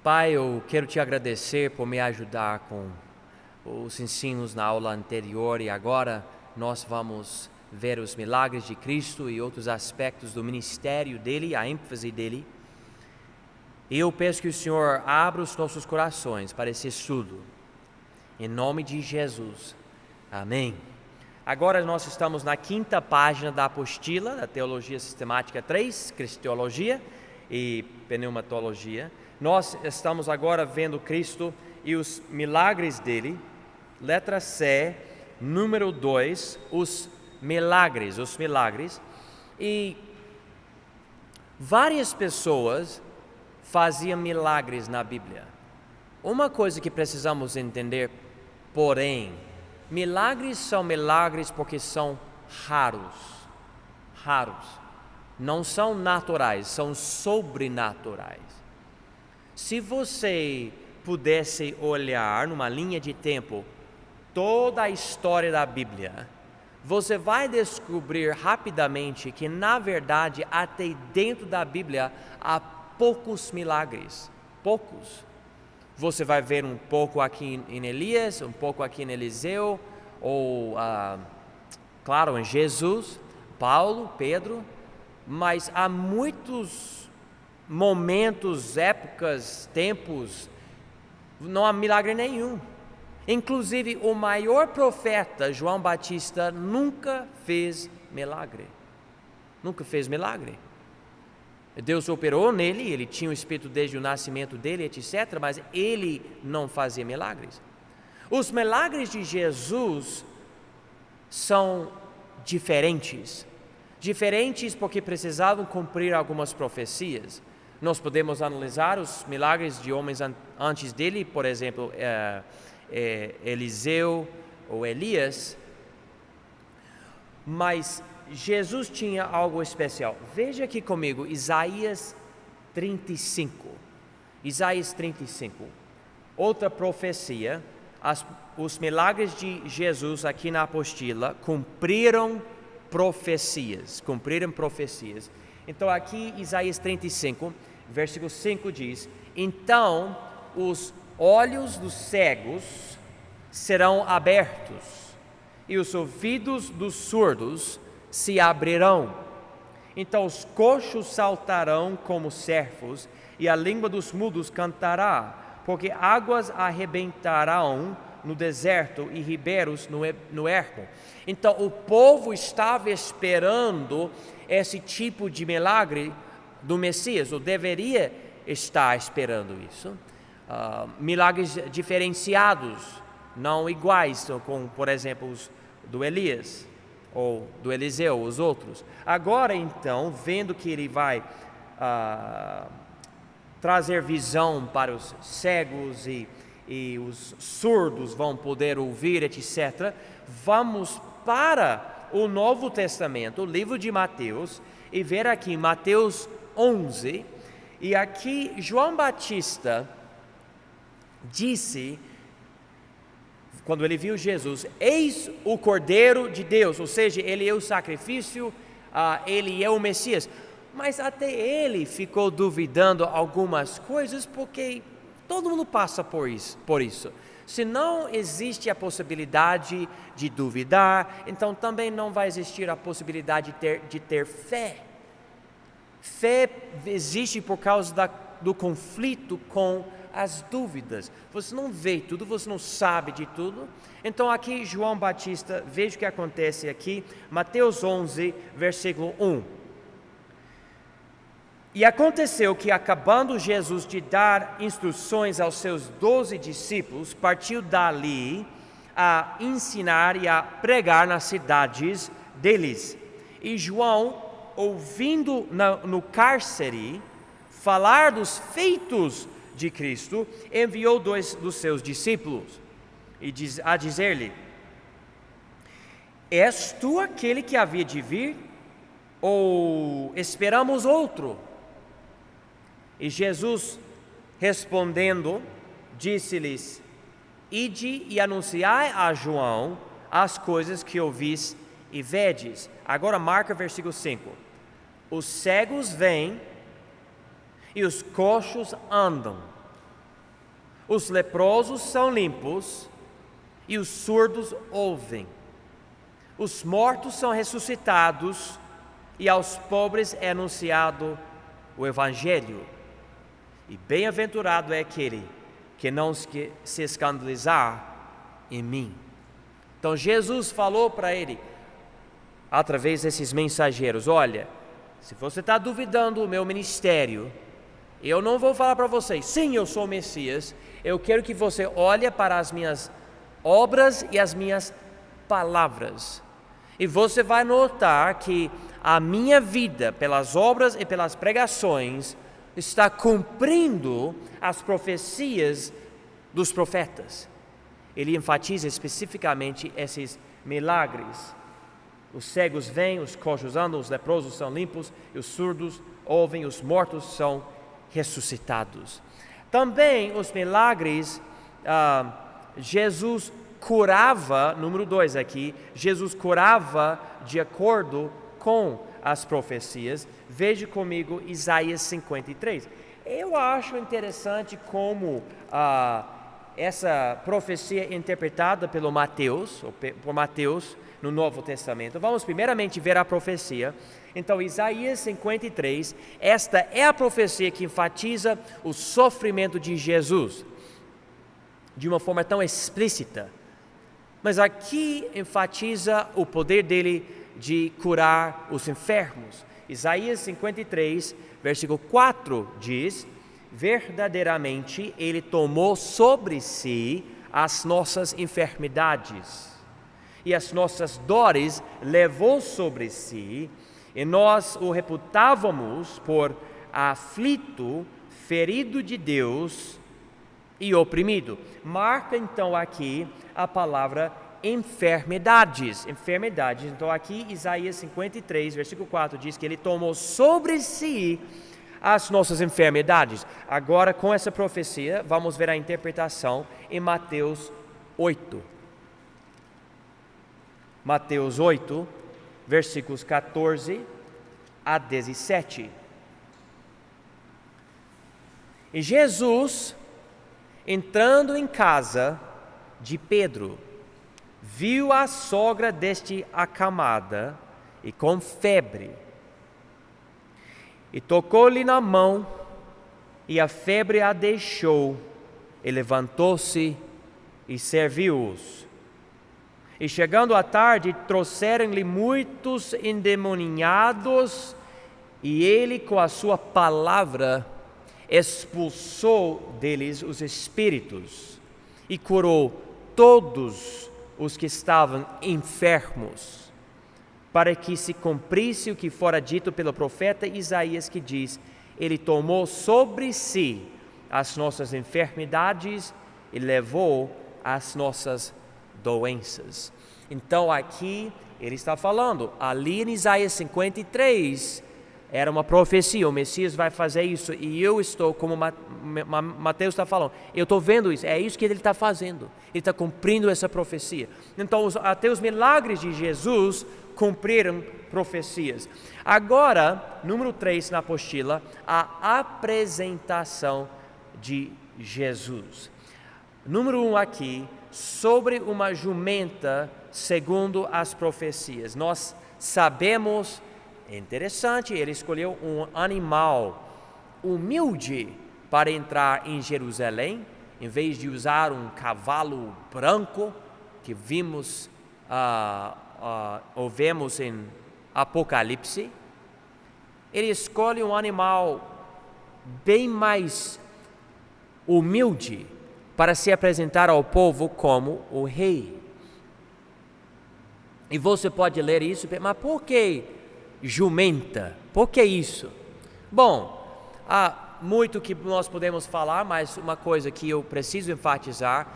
Pai, eu quero te agradecer por me ajudar com os ensinos na aula anterior e agora nós vamos ver os milagres de Cristo e outros aspectos do ministério dele, a ênfase dele. E eu peço que o Senhor abra os nossos corações para esse estudo. Em nome de Jesus. Amém. Agora nós estamos na 5ª página da apostila da Teologia Sistemática 3, Cristologia e Pneumatologia. Nós estamos agora vendo Cristo e os milagres dele. Letra C, número 2, os milagres. E várias pessoas faziam milagres na Bíblia. Uma coisa que precisamos entender, porém, milagres são milagres porque são raros. Não são naturais, são sobrenaturais. Se você pudesse olhar numa linha de tempo toda a história da Bíblia, você vai descobrir rapidamente que, na verdade, até dentro da Bíblia há poucos milagres. Poucos. Você vai ver um pouco aqui em Elias, um pouco aqui em Eliseu, ou, claro, em Jesus, Paulo, Pedro, mas há muitos momentos, épocas, tempos, não há milagre nenhum. Inclusive, o maior profeta, João Batista, nunca fez milagre. Deus operou nele, ele tinha o Espírito desde o nascimento dele, etc., mas ele não fazia milagres. Os milagres de Jesus são diferentes porque precisavam cumprir algumas profecias. Nós podemos analisar os milagres de homens antes dele, por exemplo, Eliseu ou Elias, mas Jesus tinha algo especial. Veja aqui comigo, Isaías 35. Outra profecia. Os milagres de Jesus aqui na apostila cumpriram profecias. Então aqui Isaías 35, versículo 5 diz: então os olhos dos cegos serão abertos e os ouvidos dos surdos se abrirão. Então os coxos saltarão como servos e a língua dos mudos cantará, porque águas arrebentarão no deserto e ribeiros no ermo. Então o povo estava esperando esse tipo de milagre do Messias, ou deveria estar esperando isso. Milagres diferenciados, não iguais, como por exemplo os do Elias ou do Eliseu, os outros. Agora então, vendo que ele vai trazer visão para os cegos e os surdos vão poder ouvir, etc., vamos para o Novo Testamento, o livro de Mateus, e ver aqui Mateus 11, e aqui João Batista disse, quando ele viu Jesus: eis o Cordeiro de Deus, ou seja, ele é o sacrifício, ele é o Messias. Mas até ele ficou duvidando algumas coisas, porque todo mundo passa por isso. Se não existe a possibilidade de duvidar, então também não vai existir a possibilidade de ter fé. Fé existe por causa do conflito com as dúvidas. Você não vê tudo, você não sabe de tudo. Então aqui João Batista, veja o que acontece aqui, Mateus 11, versículo 1. E aconteceu que, acabando Jesus de dar instruções aos seus 12 discípulos, partiu dali a ensinar e a pregar nas cidades deles. E João, ouvindo no cárcere falar dos feitos de Cristo, enviou 2 dos seus discípulos a dizer-lhe: és tu aquele que havia de vir, ou esperamos outro? E Jesus, respondendo, disse-lhes: ide e anunciai a João as coisas que ouvis e vedes. Agora marca versículo 5. Os cegos vêm e os coxos andam. os leprosos são limpos e os surdos ouvem. Os mortos são ressuscitados e aos pobres é anunciado o Evangelho. E bem-aventurado é aquele que não se escandalizar em mim. Então Jesus falou para ele, através desses mensageiros: olha, se você está duvidando do meu ministério, eu não vou falar para vocês, sim, eu sou o Messias. Eu quero que você olhe para as minhas obras e as minhas palavras. E você vai notar que a minha vida, pelas obras e pelas pregações, está cumprindo as profecias dos profetas. Ele enfatiza especificamente esses milagres. Os cegos veem, os coxos andam, os leprosos são limpos, e os surdos ouvem, os mortos são ressuscitados. Também os milagres, Jesus curava, número 2 aqui, Jesus curava de acordo com as profecias. Veja comigo Isaías 53. Eu acho interessante como essa profecia interpretada pelo Mateus, ou por Mateus, no Novo Testamento. Vamos primeiramente ver a profecia. Então, Isaías 53, esta é a profecia que enfatiza o sofrimento de Jesus, de uma forma tão explícita. Mas aqui enfatiza o poder dele de curar os enfermos. Isaías 53, versículo 4 diz: verdadeiramente ele tomou sobre si as nossas enfermidades e as nossas dores levou sobre si, e nós o reputávamos por aflito, ferido de Deus e oprimido. Marca então aqui a palavra enfermidades. Então aqui Isaías 53, versículo 4 diz que ele tomou sobre si as nossas enfermidades. Agora, com essa profecia, vamos ver a interpretação em Mateus 8. Mateus 8, versículos 14 a 17. E Jesus, entrando em casa de Pedro, viu a sogra deste acamada e com febre, e tocou-lhe na mão, e a febre a deixou, e levantou-se e serviu-os. E chegando à tarde, trouxeram-lhe muitos endemoniados, e ele com a sua palavra expulsou deles os espíritos, e curou todos os que estavam enfermos, para que se cumprisse o que fora dito pelo profeta Isaías, que diz: ele tomou sobre si as nossas enfermidades e levou as nossas doenças. Então aqui ele está falando, ali em Isaías 53, era uma profecia, o Messias vai fazer isso, e eu estou, como Mateus está falando, eu estou vendo isso, é isso que ele está fazendo, ele está cumprindo essa profecia. Então até os milagres de Jesus cumpriram profecias. Agora, número 3 na apostila, a apresentação de Jesus. Número 1 aqui, sobre uma jumenta segundo as profecias. Nós sabemos, é interessante, ele escolheu um animal humilde para entrar em Jerusalém, em vez de usar um cavalo branco que vimos ou vemos em Apocalipse. Ele escolhe um animal bem mais humilde para se apresentar ao povo como o rei. E você pode ler isso, mas por que jumenta? Por que isso? Bom, há muito que nós podemos falar, mas uma coisa que eu preciso enfatizar: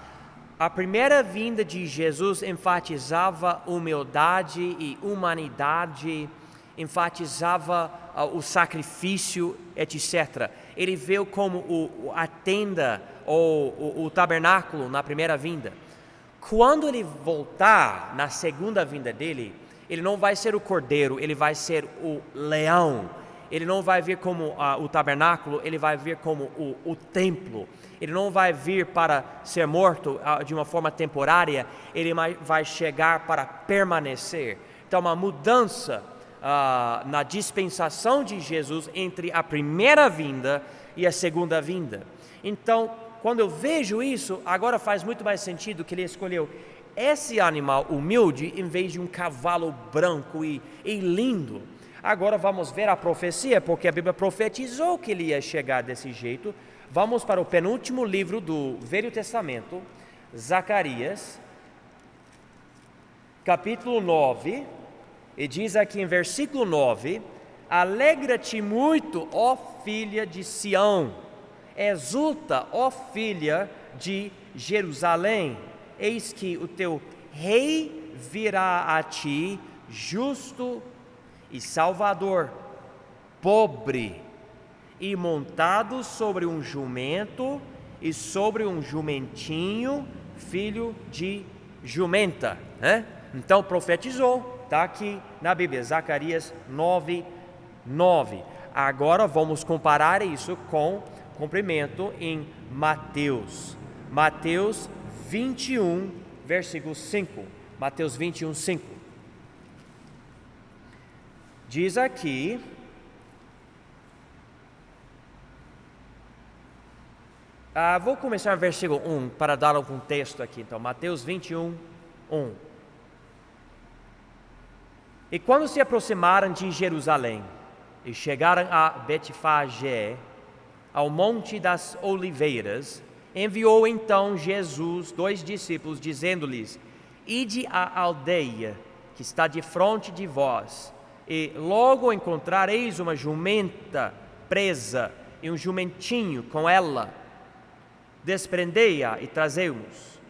a primeira vinda de Jesus enfatizava humildade e humanidade, enfatizava o sacrifício, etc. Ele veio como a tenda ou o tabernáculo na primeira vinda. Quando ele voltar na segunda vinda dele, ele não vai ser o cordeiro, ele vai ser o leão. ele não vai vir como o tabernáculo, ele vai vir como o templo. Ele não vai vir para ser morto de uma forma temporária, ele vai chegar para permanecer. Então, uma mudança na dispensação de Jesus entre a primeira vinda e a segunda vinda. Então, quando eu vejo isso, agora faz muito mais sentido que ele escolheu esse animal humilde em vez de um cavalo branco e lindo. Agora vamos ver a profecia, porque a Bíblia profetizou que ele ia chegar desse jeito. Vamos para o penúltimo livro do Velho Testamento, Zacarias, capítulo 9, e diz aqui em versículo 9: Alegra-te muito, ó filha de Sião, exulta, ó filha de Jerusalém, eis que o teu rei virá a ti, justo e salvador, pobre e montado sobre um jumento e sobre um jumentinho, filho de jumenta, né? Então profetizou, está aqui na Bíblia, Zacarias 9:9. Agora vamos comparar isso com cumprimento em Mateus 21, versículo 5. Mateus 21, 5. Diz aqui: vou começar no versículo 1 para dar um contexto aqui. Então, Mateus 21, 1. E quando se aproximaram de Jerusalém e chegaram a Betfagé, ao Monte das Oliveiras, enviou então Jesus 2 discípulos, dizendo-lhes: Ide à aldeia que está defronte de vós, e logo encontrareis uma jumenta presa e um jumentinho com ela. Desprendei-a e trazei-os.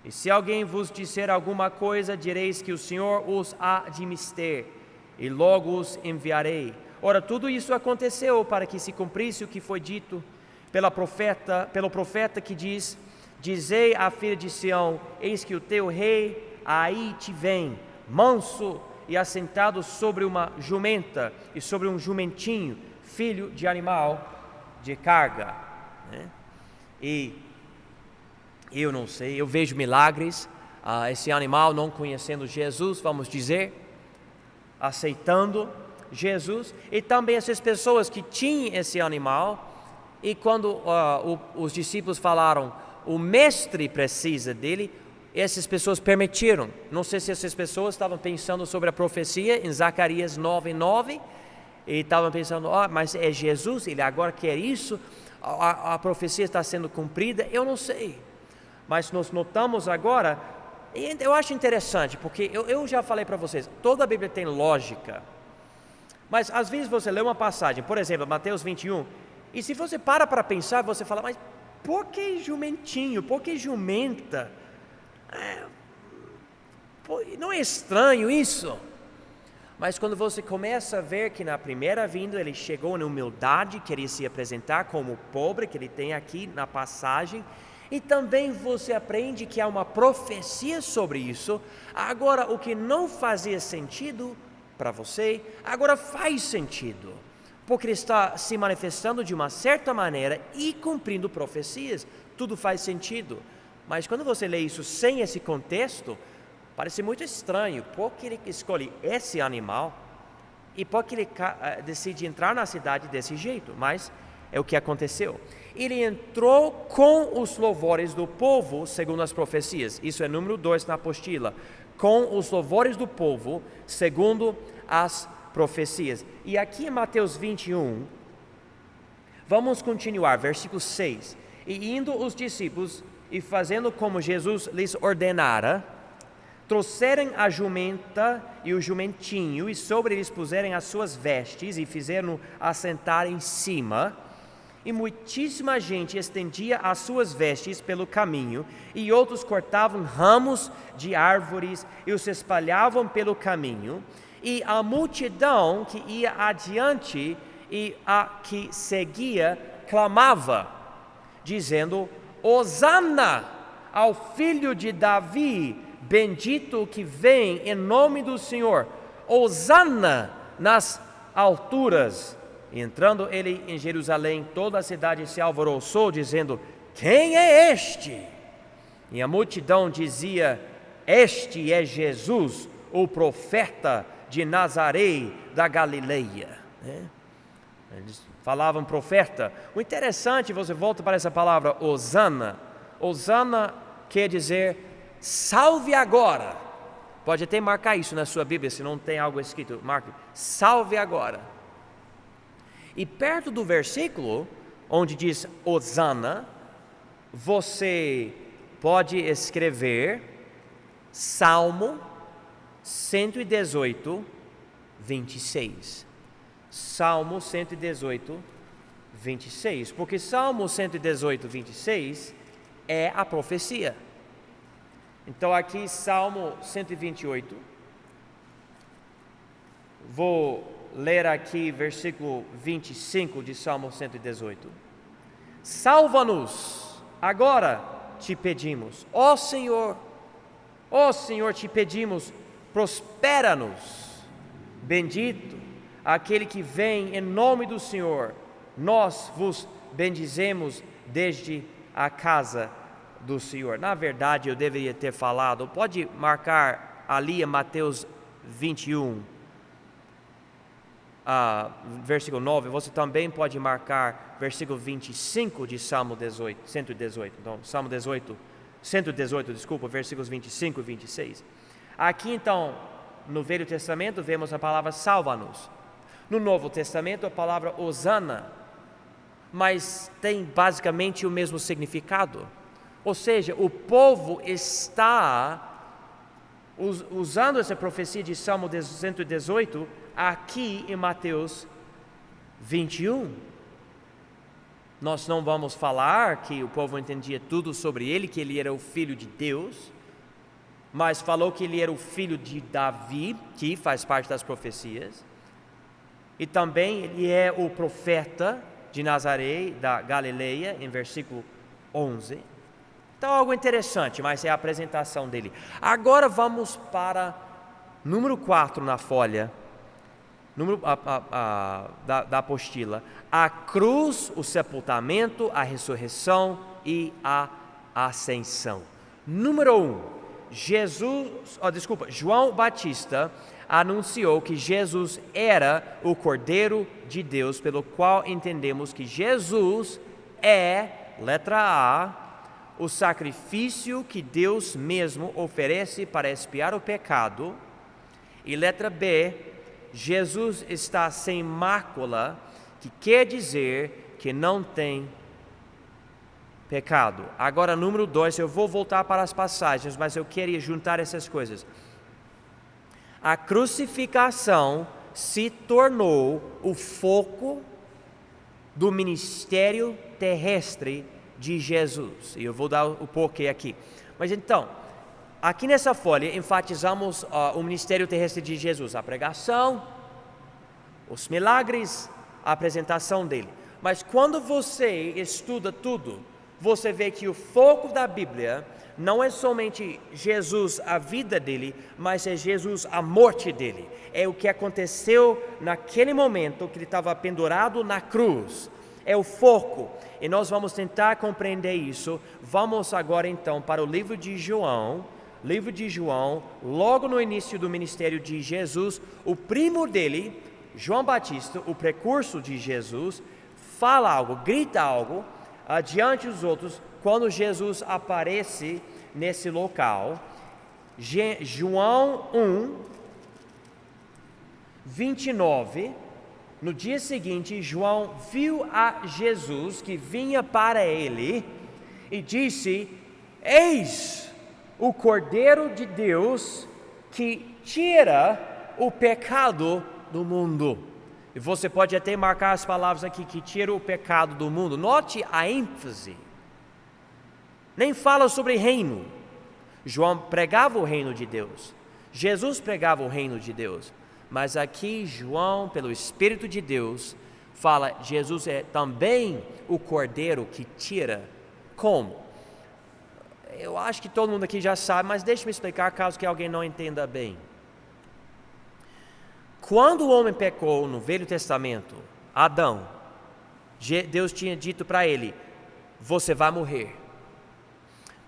E se alguém vos disser alguma coisa, direis que o Senhor os há de mister, e logo os enviarei. Ora, tudo isso aconteceu para que se cumprisse o que foi dito pelo profeta que diz: Dizei à filha de Sião, eis que o teu rei aí te vem, manso e assentado sobre uma jumenta e sobre um jumentinho, filho de animal de carga. E eu não sei, eu vejo milagres, esse animal não conhecendo Jesus, vamos dizer, aceitando Jesus, e também essas pessoas que tinham esse animal, e quando os discípulos falaram, o mestre precisa dele, essas pessoas permitiram. Não sei se essas pessoas estavam pensando sobre a profecia em Zacarias 9:9, e estavam pensando, mas é Jesus, ele agora quer isso, a profecia está sendo cumprida, eu não sei. Mas nós notamos agora, e eu acho interessante, porque eu já falei para vocês, toda a Bíblia tem lógica, mas às vezes você lê uma passagem, por exemplo, Mateus 21, e se você para pensar, você fala, mas por que jumentinho, por que jumenta? Não é estranho isso? Mas quando você começa a ver que na primeira vinda ele chegou na humildade, queria se apresentar como pobre, que ele tem aqui na passagem, e também você aprende que há uma profecia sobre isso. Agora, o que não fazia sentido para você, agora faz sentido, porque ele está se manifestando de uma certa maneira e cumprindo profecias, tudo faz sentido. Mas quando você lê isso sem esse contexto, parece muito estranho, porque ele escolhe esse animal e porque ele decide entrar na cidade desse jeito, mas é o que aconteceu. Ele entrou com os louvores do povo, segundo as profecias, isso é número 2 na apostila, com os louvores do povo, segundo as profecias. E aqui em Mateus 21, vamos continuar, versículo 6, e indo os discípulos e fazendo como Jesus lhes ordenara, trouxerem a jumenta e o jumentinho, e sobre eles puserem as suas vestes, e fizeram assentar em cima, e muitíssima gente estendia as suas vestes pelo caminho, e outros cortavam ramos de árvores e os espalhavam pelo caminho, e a multidão que ia adiante e a que seguia clamava, dizendo: Hosana ao filho de Davi, bendito o que vem em nome do Senhor, Hosana nas alturas, E entrando ele em Jerusalém, toda a cidade se alvoroçou, dizendo: quem é este? E a multidão dizia: este é Jesus, o profeta de Nazaré da Galileia. Eles falavam profeta. O interessante, você volta para essa palavra Hosana. Hosana quer dizer salve agora. Pode até marcar isso na sua Bíblia, se não tem algo escrito, marque, salve agora. E perto do versículo, onde diz Hosana, você pode escrever Salmo 118, 26. Salmo 118, 26. Porque Salmo 118, 26 é a profecia. Então aqui Salmo 128. Vou ler aqui versículo 25 de Salmo 118. Salva-nos, agora te pedimos, ó Senhor, te pedimos, prospera-nos. Bendito aquele que vem em nome do Senhor, nós vos bendizemos desde a casa do Senhor. Na verdade, eu deveria ter falado, pode marcar ali em Mateus 21, versículo 9, você também pode marcar versículo 25 de Salmo 118. Então, Salmo 118, versículos 25 e 26. Aqui, então, no Velho Testamento, vemos a palavra salva-nos. No Novo Testamento, a palavra hosana, mas tem basicamente o mesmo significado. Ou seja, o povo está usando essa profecia de Salmo 118 aqui em Mateus 21. Nós não vamos falar que o povo entendia tudo sobre ele, que ele era o filho de Deus, mas falou que ele era o filho de Davi, que faz parte das profecias, e também ele é o profeta de Nazaré, da Galileia, em versículo 11. Então, algo interessante, mas é a apresentação dele. Agora vamos para número 4 na folha, da apostila. A cruz, o sepultamento, a ressurreição e a ascensão. Número 1, João Batista anunciou que Jesus era o Cordeiro de Deus, pelo qual entendemos que Jesus é, letra A, o sacrifício que Deus mesmo oferece para expiar o pecado, e letra B, Jesus está sem mácula, que quer dizer que não tem pecado. Agora, número 2, eu vou voltar para as passagens, mas eu queria juntar essas coisas. A crucificação se tornou o foco do ministério terrestre de Jesus. E eu vou dar o porquê aqui. Mas então, aqui nessa folha enfatizamos o ministério terrestre de Jesus, a pregação, os milagres, a apresentação dele. Mas quando você estuda tudo, você vê que o foco da Bíblia não é somente Jesus, a vida dele, mas é Jesus, a morte dele. É o que aconteceu naquele momento que ele estava pendurado na cruz. É o foco. E nós vamos tentar compreender isso. Vamos agora então para o livro de João. Livro de João, logo no início do ministério de Jesus, o primo dele, João Batista, o precursor de Jesus, fala algo, grita algo diante dos outros, quando Jesus aparece nesse local. João 1, 29, no dia seguinte, João viu a Jesus que vinha para ele e disse: eis o Cordeiro de Deus que tira o pecado do mundo. E você pode até marcar as palavras aqui, que tira o pecado do mundo. Note a ênfase. Nem fala sobre reino. João pregava o reino de Deus. Jesus pregava o reino de Deus. Mas aqui João, pelo Espírito de Deus, fala: Jesus é também o Cordeiro que tira. Como? Eu acho que todo mundo aqui já sabe, mas deixe-me explicar caso que alguém não entenda bem. Quando o homem pecou no Velho Testamento, Adão. Deus tinha dito para ele: você vai morrer.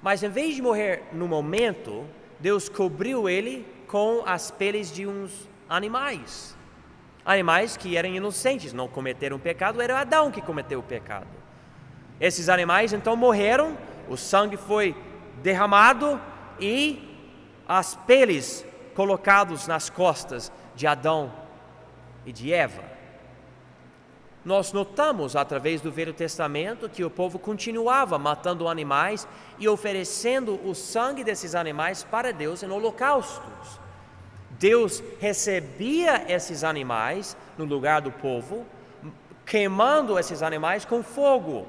Mas em vez de morrer no momento, Deus cobriu ele com as peles de uns animais. Animais que eram inocentes, não cometeram pecado, era Adão que cometeu o pecado. Esses animais então morreram, o sangue foi derramado e as peles colocadas nas costas de Adão e de Eva. Nós notamos através do Velho Testamento que o povo continuava matando animais e oferecendo o sangue desses animais para Deus em holocaustos. Deus recebia esses animais no lugar do povo, queimando esses animais com fogo.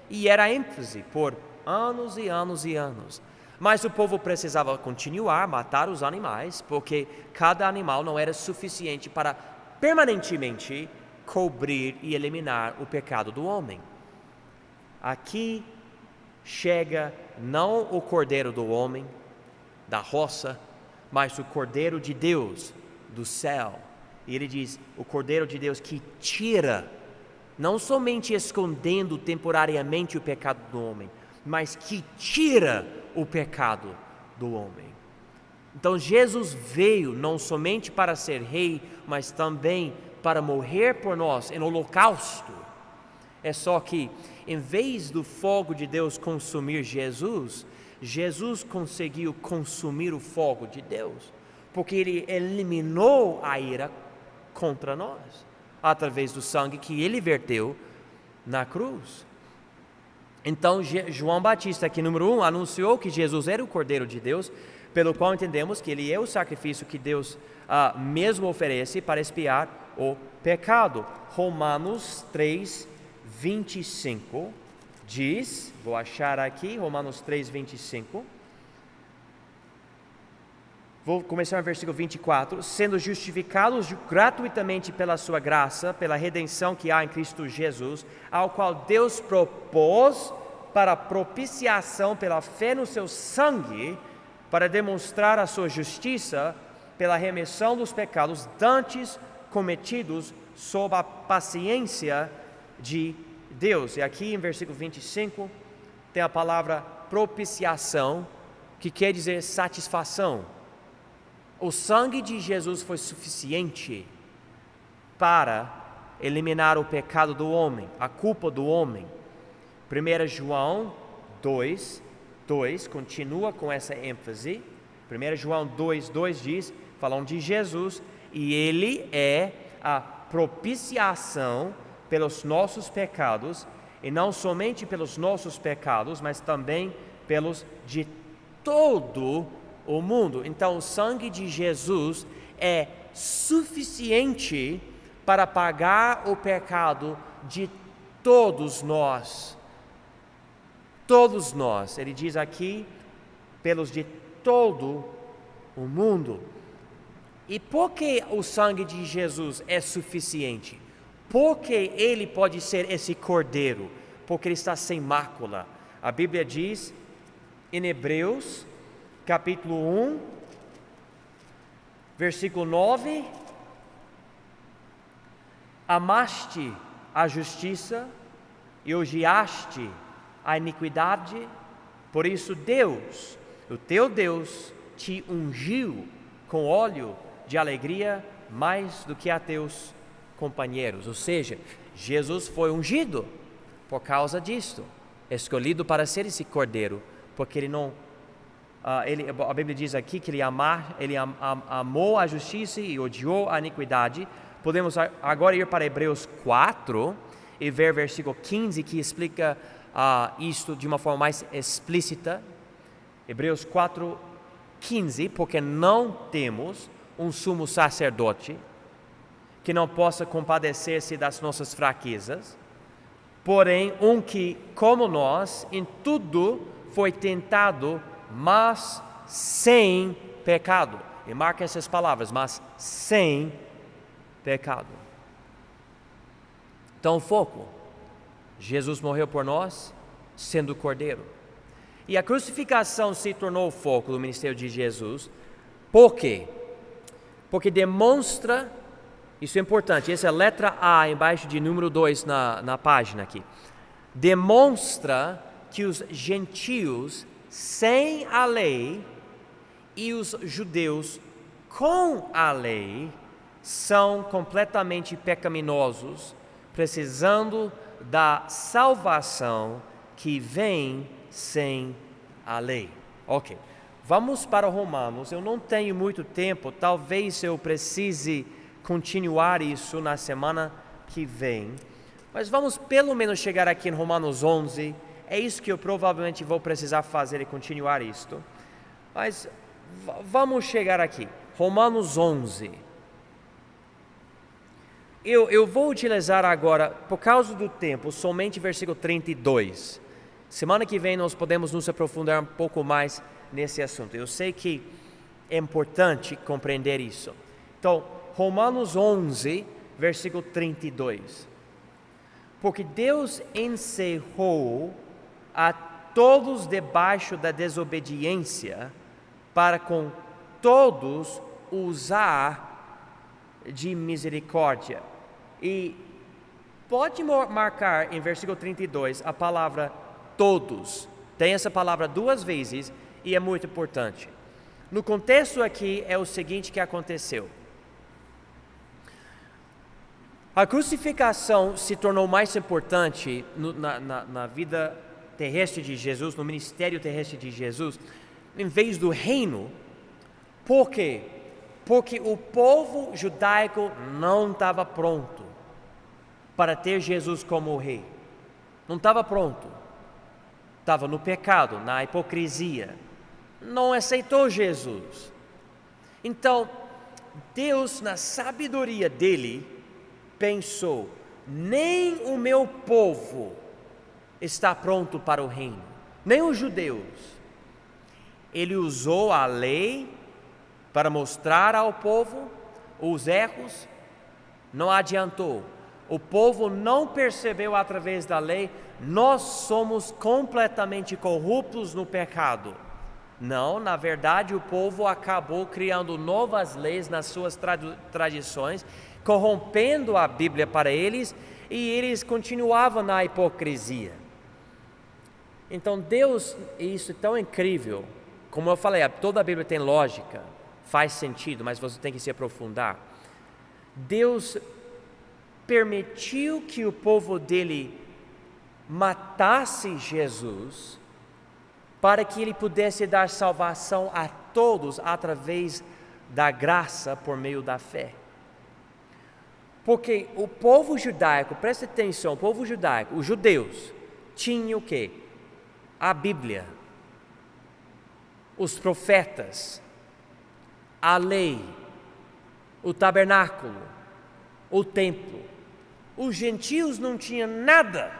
E era ênfase por anos e anos e anos. Mas o povo precisava continuar a matar os animais, porque cada animal não era suficiente para permanentemente cobrir e eliminar o pecado do homem. Aqui chega não o cordeiro do homem, da roça, mas o cordeiro de Deus, do céu. E ele diz, o cordeiro de Deus que tira, não somente escondendo temporariamente o pecado do homem, mas que tira o pecado do homem. Então Jesus veio não somente para ser rei, mas também para morrer por nós em holocausto. É só que, em vez do fogo de Deus consumir Jesus, Jesus conseguiu consumir o fogo de Deus, porque Ele eliminou a ira contra nós, através do sangue que Ele verteu na cruz. Então, João Batista, aqui número 1, anunciou que Jesus era o Cordeiro de Deus, pelo qual entendemos que Ele é o sacrifício que Deus mesmo oferece para expiar o pecado. Romanos 3, 25 diz, vou achar aqui, Romanos 3, 25. Vou começar no versículo 24. Sendo justificados gratuitamente pela sua graça, pela redenção que há em Cristo Jesus, ao qual Deus propôs para propiciação pela fé no seu sangue, para demonstrar a sua justiça pela remissão dos pecados dantes cometidos sob a paciência de Deus. E aqui em versículo 25 tem a palavra propiciação, que quer dizer satisfação. O sangue de Jesus foi suficiente para eliminar o pecado do homem, a culpa do homem. 1 João 2, continua com essa ênfase. 1 João 2 diz, falando de Jesus, e Ele é a propiciação pelos nossos pecados, e não somente pelos nossos pecados, mas também pelos de todo o mundo. Então o sangue de Jesus é suficiente para pagar o pecado de todos nós. Todos nós, ele diz aqui, pelos de todo o mundo. E por que o sangue de Jesus é suficiente? Porque ele pode ser esse cordeiro? Porque ele está sem mácula. A Bíblia diz em Hebreus capítulo 1, versículo 9: amaste a justiça e odiaste a iniquidade, por isso Deus, o teu Deus, te ungiu com óleo de alegria mais do que a teus companheiros. Ou seja, Jesus foi ungido por causa disto, escolhido para ser esse cordeiro, porque ele não a Bíblia diz aqui que ele amou a justiça e odiou a iniquidade. Podemos agora ir para Hebreus 4 e ver versículo 15, que explica isto de uma forma mais explícita. Hebreus 4, 15, porque não temos um sumo sacerdote que não possa compadecer-se das nossas fraquezas, porém um que, como nós, em tudo foi tentado, mas sem pecado. E marca essas palavras, mas sem pecado. Então o foco, Jesus morreu por nós, sendo cordeiro. E a crucificação se tornou o foco do ministério de Jesus. Por quê? Porque demonstra Isso é importante. Essa é a letra A embaixo de número 2 na página aqui. Demonstra que os gentios sem a lei e os judeus com a lei são completamente pecaminosos, precisando da salvação que vem sem a lei. Ok, vamos para Romanos. Eu não tenho muito tempo, talvez eu precise continuar isso na semana que vem, mas vamos pelo menos chegar aqui em Romanos 11. É isso que eu provavelmente vou precisar fazer e continuar isto. Mas vamos chegar aqui, Romanos 11. Eu vou utilizar agora, por causa do tempo, somente versículo 32. Semana que vem nós podemos nos aprofundar um pouco mais nesse assunto. Eu sei que é importante compreender isso. Então, Romanos 11, versículo 32. Porque Deus encerrou a todos debaixo da desobediência, para com todos usar de misericórdia. E pode marcar em versículo 32 a palavra todos. Tem essa palavra 2 vezes e é muito importante. No contexto aqui é o seguinte que aconteceu. A crucificação se tornou mais importante na vida terrestre de Jesus, no ministério terrestre de Jesus, em vez do reino. Por quê? Porque o povo judaico não estava pronto para ter Jesus como rei. Não estava pronto. Estava no pecado, na hipocrisia. Não aceitou Jesus. Então, Deus, na sabedoria dele, pensou: nem o meu povo está pronto para o reino, nem os judeus. Ele usou a lei para mostrar ao povo os erros, não adiantou. O povo não percebeu através da lei, nós somos completamente corruptos no pecado. Não, na verdade o povo acabou criando novas leis nas suas tradições, corrompendo a Bíblia para eles, e eles continuavam na hipocrisia. Então Deus, isso é tão incrível, como eu falei, toda a Bíblia tem lógica, faz sentido, mas você tem que se aprofundar. Deus permitiu que o povo dele matasse Jesus, para que ele pudesse dar salvação a todos através da graça por meio da fé. Porque o povo judaico, preste atenção, o povo judaico, os judeus, tinham o quê? A Bíblia, os profetas, a lei, o tabernáculo, o templo. Os gentios não tinham nada,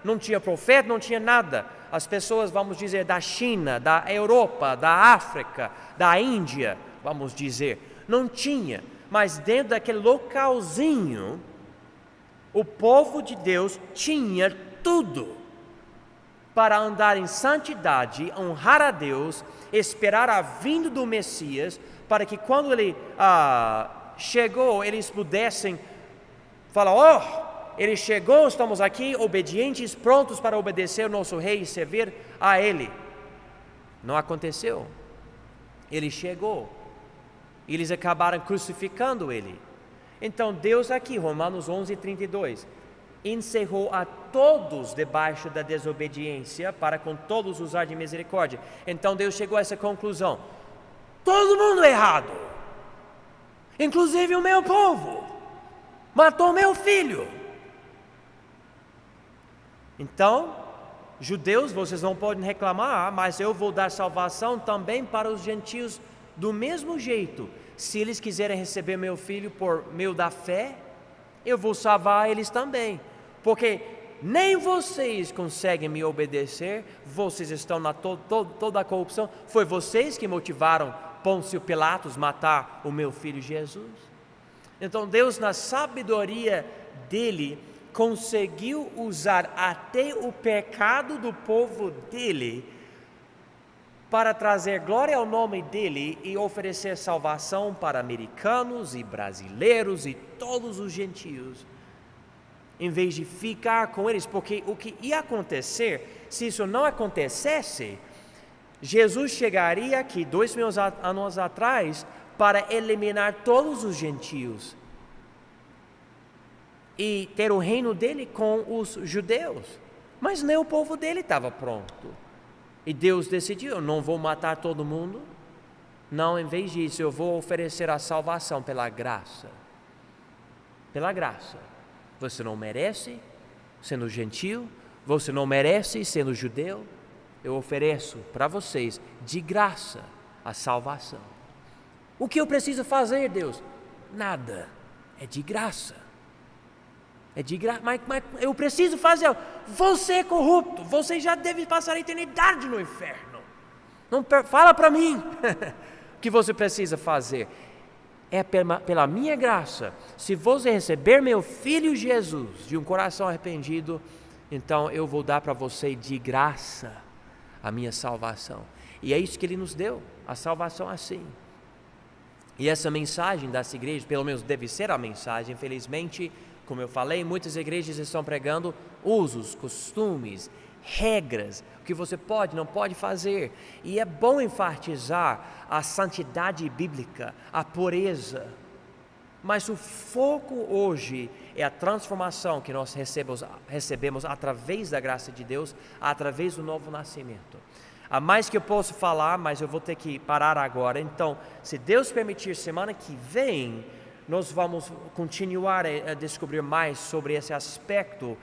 não tinha profeta, não tinha nada. As pessoas, vamos dizer, da China, da Europa, da África, da Índia, vamos dizer, não tinha. Mas dentro daquele localzinho, o povo de Deus tinha tudo para andar em santidade, honrar a Deus, esperar a vinda do Messias, para que quando ele chegou, eles pudessem falar: ele chegou, estamos aqui, obedientes, prontos para obedecer o nosso rei e servir a ele. Não aconteceu. Ele chegou. Eles acabaram crucificando ele. Então Deus aqui, Romanos 11, 32, encerrou a todos debaixo da desobediência, para com todos usar de misericórdia. Então Deus chegou a essa conclusão: todo mundo errado, inclusive o meu povo, matou meu filho. Então, judeus, vocês não podem reclamar, mas eu vou dar salvação também para os gentios do mesmo jeito. Se eles quiserem receber meu filho por meio da fé, eu vou salvar eles também. Porque nem vocês conseguem me obedecer, vocês estão na toda a corrupção. Foi vocês que motivaram Pôncio Pilatos matar o meu filho Jesus. Então Deus, na sabedoria dele, conseguiu usar até o pecado do povo dele para trazer glória ao nome dele e oferecer salvação para americanos e brasileiros e todos os gentios, em vez de ficar com eles, porque o que ia acontecer, se isso não acontecesse, Jesus chegaria aqui 2000 anos atrás para eliminar todos os gentios e ter o reino dele com os judeus, mas nem o povo dele estava pronto. E Deus decidiu: eu não vou matar todo mundo, não, em vez disso eu vou oferecer a salvação pela graça. Pela graça. Você não merece sendo gentil, você não merece sendo judeu, eu ofereço para vocês de graça a salvação. O que eu preciso fazer, Deus? Nada, é de graça. É de graça, mas eu preciso fazer. Você é corrupto, você já deve passar a eternidade no inferno. Não fala para mim o que você precisa fazer. É pela minha graça. Se você receber meu filho Jesus de um coração arrependido, então eu vou dar para você de graça a minha salvação. E é isso que ele nos deu, a salvação assim. E essa mensagem das igrejas, pelo menos deve ser a mensagem, infelizmente, como eu falei, muitas igrejas estão pregando usos, costumes, regras, o que você pode, não pode fazer. E é bom enfatizar a santidade bíblica, a pureza. Mas o foco hoje é a transformação que nós recebemos através da graça de Deus, através do novo nascimento. Há mais que eu posso falar, mas eu vou ter que parar agora. Então, se Deus permitir, semana que vem, nós vamos continuar a descobrir mais sobre esse aspecto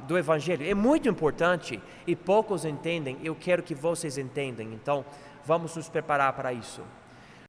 do Evangelho. É muito importante e poucos entendem. Eu quero que vocês entendam. Então, vamos nos preparar para isso.